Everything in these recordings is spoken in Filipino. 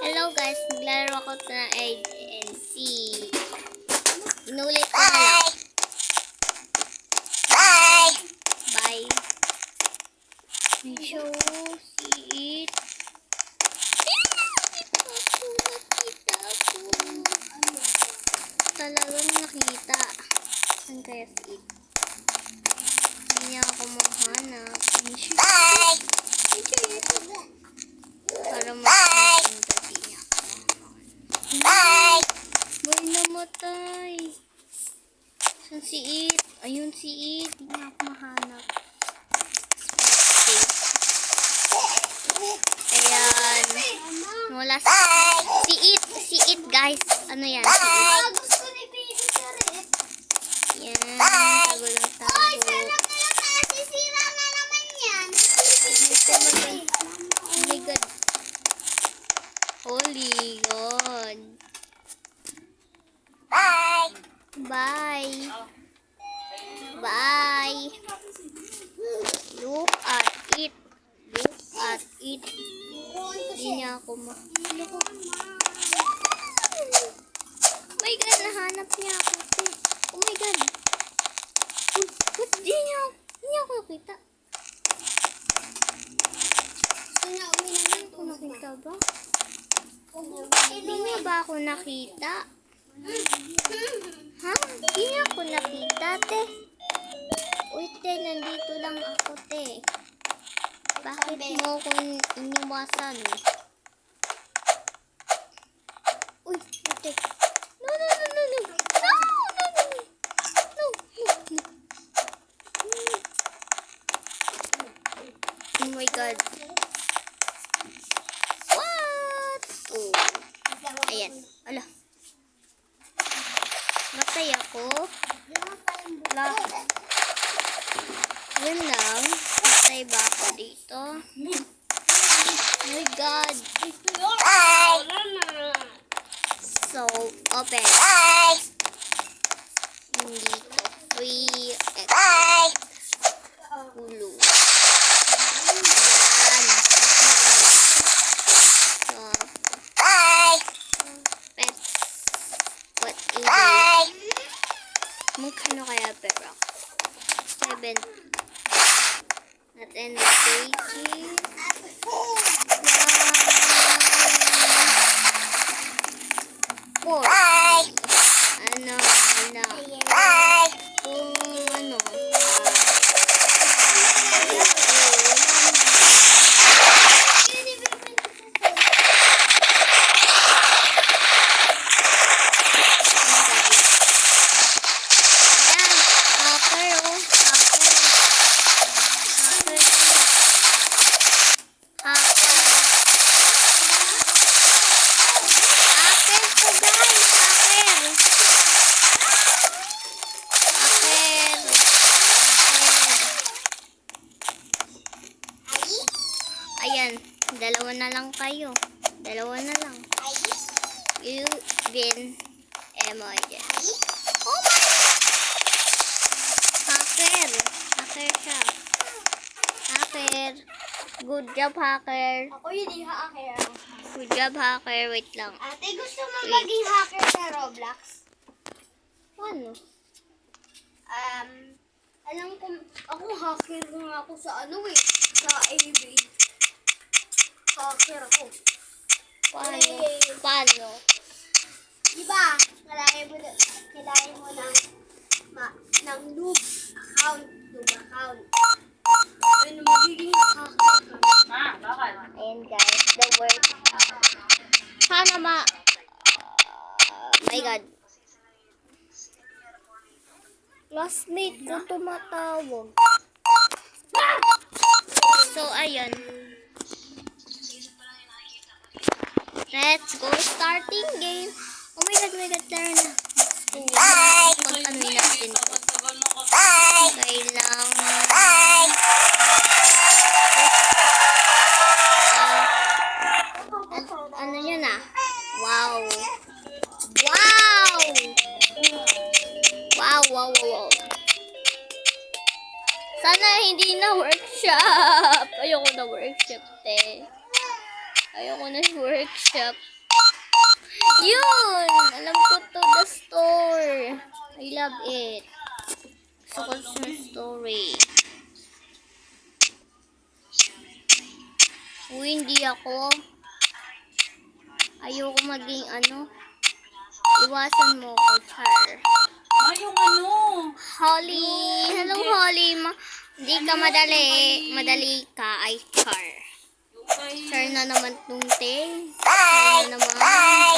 Hello guys, naglalaro ako na hide and seek. Inulit ko na lang. Bye. May show, see it. Nakita ko. Talagang nakita. Saan kaya si it? Hindi niya ako mahanap. Bye! Para makapunta din niya ako. Bye! Boy, namatay. Saan si it? Ayun si it. Hindi niya ako mahanap. Ayan. Wala si it. Si it, guys. Ano yan? Si it. Gusto ni Baby sa rin. Yan. Tago lang tago. Oy, sarap na lang kaya sisira na naman yan. Oh my God. Holy God. Bye! Bye. Bye. Look at it. Look at it. Hindi niya ako Oh my God, nahanap niya ako. Oh my God. Uy, ba't di niya ako nakita? Hindi ko nakita ba? Hindi niya ba ako nakita? Ha? Hindi niya ako nakita, te. Uy, te, nandito lang ako, te. Bakit mo ako iniwasan? Uy, te. No, no, no, no, no. No, no, no, no. No, no, no. Oh my God. What? Oh. Ayan. Ala. Matay ako. Wala. Yun lang. Matay ba ako dito? Oh my God. So, open. Dito. Free. Hulu. Ayan. So, pets. What is it? Magkano kaya pera? 7. At end of pages. Wow. 4. Ano? Kung ano? Ayan, dalawa na lang kayo. Dalawa na lang. You win emoji. Oh my! Hacker. Hacker siya. Hacker. Good job, hacker. Ako hindi hacker. Good job, hacker. Wait lang. Ate, gusto mo maging hacker sa Roblox? Ano? Alam ko, ako hacker nga ako sa ano eh, sa AB. Hacker ako. Paano? Paano? Diba, kailangan mo ng noob account. Ano, magiging hacker ka. Ayan guys, the word. Sana my God. Classmate ko tumatawag. So, ayun. Let's go starting game. Oh my God, tara na. Let's go. Pag-ano'y natin to. Kailangan. Ano yun ah? Wow. Wow! Wow, wow, wow, wow. Sana hindi na workshop. Ayoko na workshop, te. Ayoko na workshop. Yun! Alam ko to, the store. I love it. Gusto ko sa story. Hindi ako. Ayoko maging ano. Iwasan mo ko, Char. Yung ano? Holly. Hello, Holly. Hindi ka madali. Madali ka ay Char. Yung kay Char na naman tong te. Char na naman.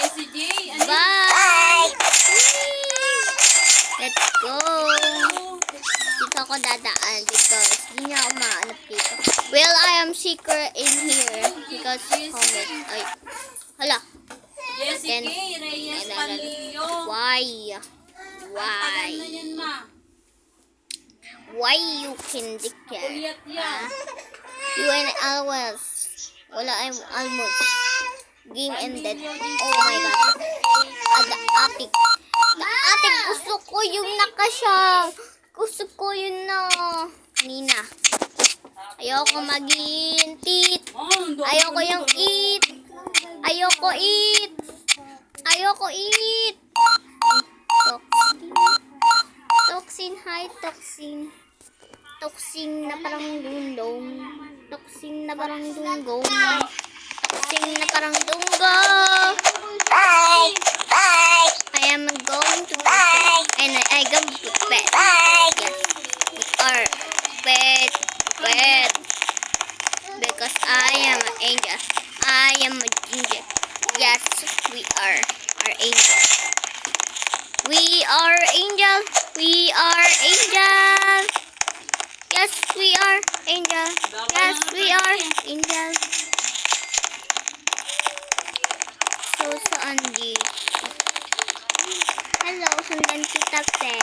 Jessie J. Ano? Bye! Let's go! Dito ako dadaan because hindi niya ako maanap dito. Well, I am secret in here because comment. Ay. Hala. Jessie Then, K. Reyes Then, Palillo. Why? Tagal Why? na yan, ma. Why you can declare? Uliat yan. You and always. Wala, I'm almost. Game ended. Oh my god. The attic. The attic. Gusto ko yung nakasyang. Gusto ko yun na. Kanina. Ayoko maging tit. Ayoko yung eat. Ayoko eat. Ayoko eat. Toxin. Toxin. Hi, toxin. Toxin na parang dundong. Toxin na parang dunggong. Toxin na parang dunggong. Bye. Bye. I am going to bed. And I go to bed. Yes. We are bed. Bed. Because I am an angel. I am a ginger. Yes, we are angel. We are angel. We are angel. Yes, we are angel. Yes, we are angel. So, saan dito? Hello, sundan kita, te.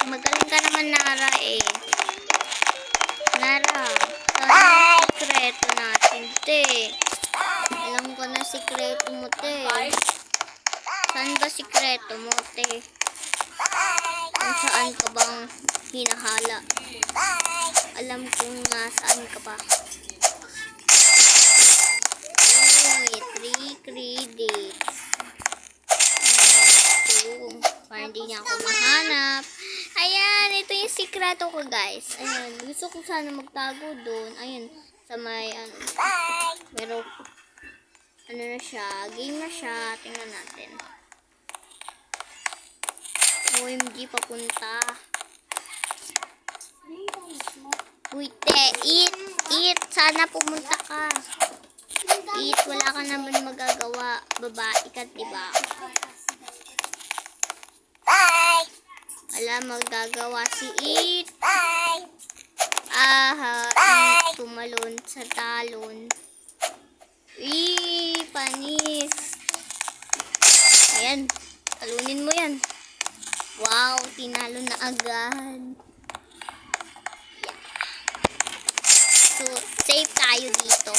Magaling ka naman, Nara, eh. Nara, saan ang sikreto natin, te? Alam ko na sikreto mo, te. Saan ba sikreto mo, te? Kung saan ka bang hinahala? Alam kong nasaan ka pa. Uy, 3 credits. Para hindi niya ako mahanap. Ayan, ito yung sikreto ko, guys. Ayan, gusto ko sana magtago doon. Ayan, sa may, ano. Pero, ano na siya, game na siya. Tingnan natin. OMG, papunta. Uy, te, eat. Sana pumunta ka. Eat, wala ka naman magagawa. Babae ka, diba? Wala magagawa si Eat. Eat, tumalon sa talon. Panis. Ayan, talunin mo yan. Wow, tinalo na agad. So, safe tayo dito.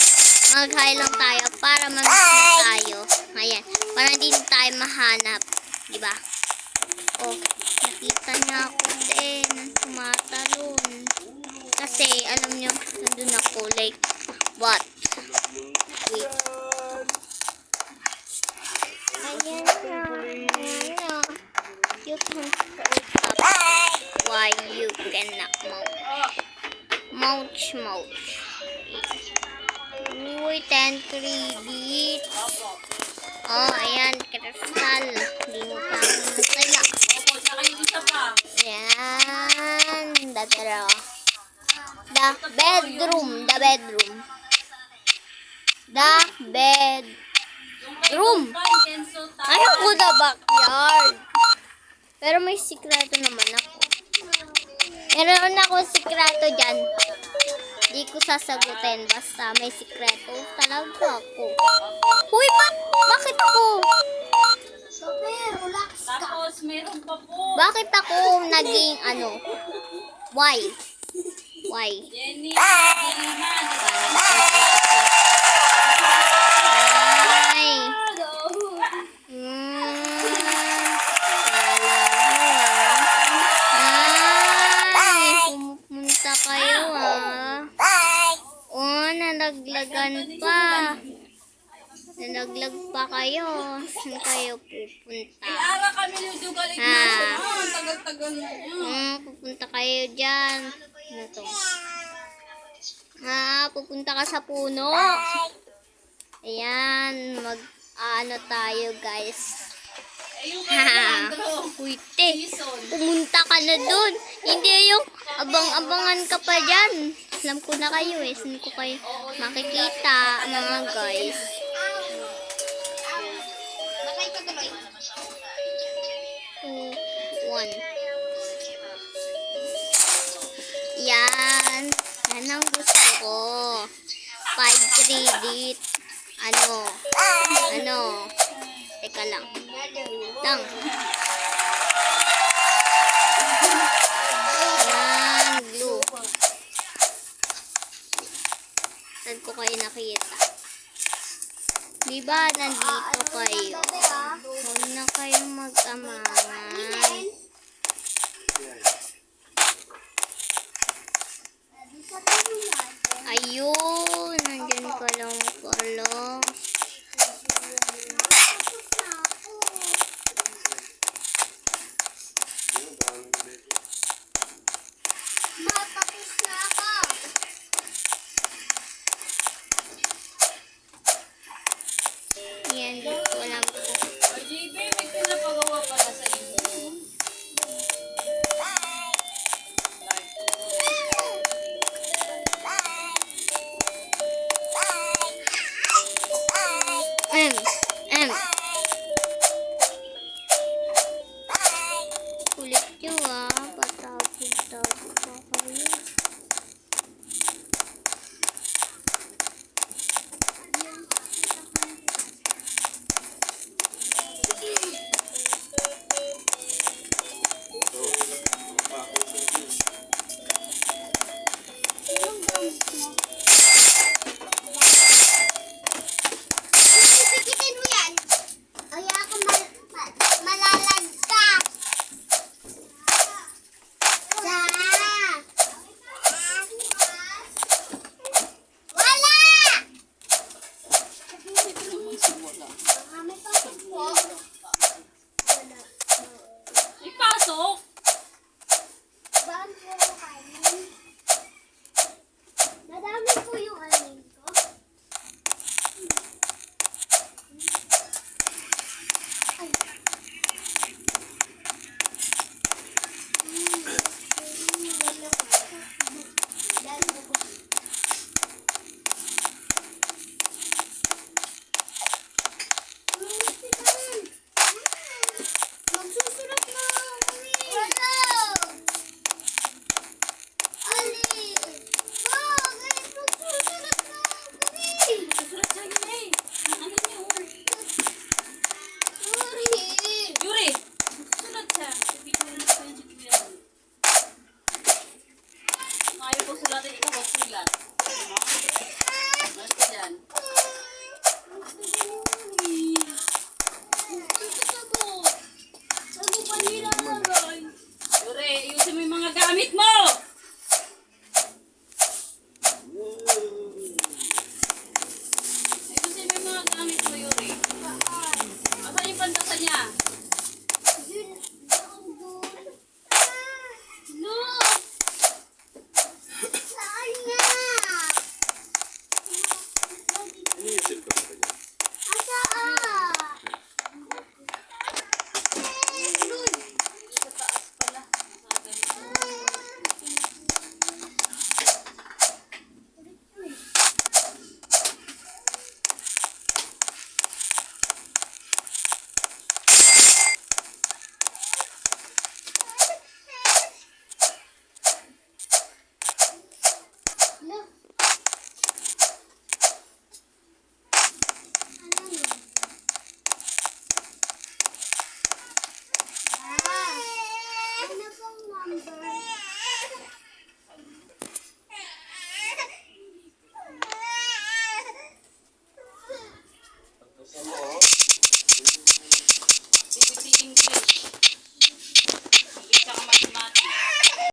Mag-high lang tayo para mag-high tayo. Ayan, para hindi tayo mahanap. Diba? Oh, nakita niya ako din. Tumatalon. Kasi, alam nyo, nandun ako. Like, what? Wait. Ayan na. Ayan na. You can stop. Why you cannot mouch. Uy, 10 credits. Oh, ayan, kristal. Hindi mo pa masaya. Opo, saka yung isa pa. Ayan, the bedroom. Ayaw ko the backyard. Pero may sikreto naman ako. Meron ako sikreto dyan. Di ko sasagutin. Basta may sikreto talaga ako. Uy, bakit ako? Tapos, meron pa po. Bakit ako naging ano? Why? Jenny, Diliman. Ay. Pumunta kayo ah. Oh, nalaglagan pa. Nalaglag pa kayo. Saan kayo pupunta? Ara kami ludugalig na Ah. siya. Ang tagal-tagal na yun. Pupunta kayo dyan. Ano to? Pupunta ka sa puno. Ayan, ano tayo guys. Ayun Ha, kayo, Andro. Uite, Season. pumunta ka na dun. Hindi yung abang-abangan ka pa dyan. Alam ko na kayo eh. Saan ko kayo makikita mga guys. Nakay ka tuloy. 2, 1. Yan. Yan ang gusto ko. 5 credit. Ano? Teka lang. Lang. Yan, glue. Saan ko kayo nakita? Diba nandito kayo? Huwag na kayong mag-amangan. Ayun.